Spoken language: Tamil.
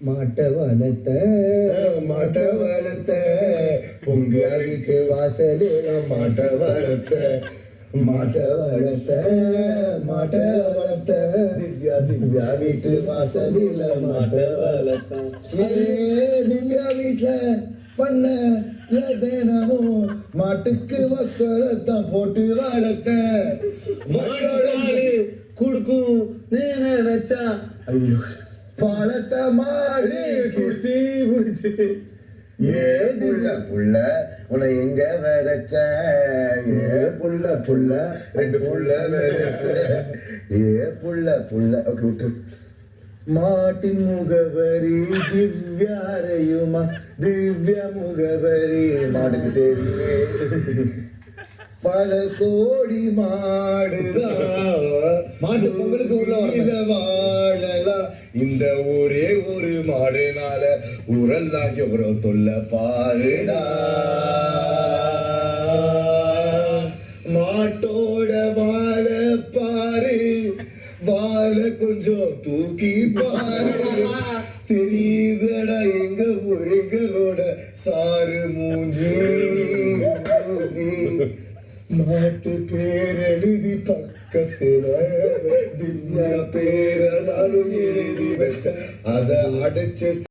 மாட்ட வளர்த்த உங்க வீட்டு வாசலில் மாட்ட வளர்த்த திவ்யா வீட்டு வாசலில் மாட்ட வளர்த்த திவ்யா வீட்டுல பண்ண தினமும் மாட்டுக்கு வக்கரத்தான் போட்டு வளர்த்த குடுக்கும் நினைச்சா ஐயோ பழத்தை மாடு குடிச்சு ஏ புள்ள உன்னை எங்க விதைச்ச ஏ புள்ள ரெண்டு புள்ள விதைச்ச ஏ புள்ள ஓகே விட்டு மாட்டின் முகவரி திவ்யாரையுமா திவ்ய முகவரி மாட்டுக்கு தெரியுமே பல கோடி மாடு பொங்கலுக்கு உள்ள வாழலாம் இந்த ஒரே ஒரு மாடுனால உரல்லாம் எவ்வளோ தொல்ல பாருடா மாட்டோட வாழ பாரு வாழ கொஞ்சம் தூக்கி பாரு தெரியுதடா எங்களோட சாரு மூஞ்சி மாட்டு பேர் எழுதி பக்கத்துல திவ்யா பேர நானும் எழுதி வச்ச அதை அடைச்ச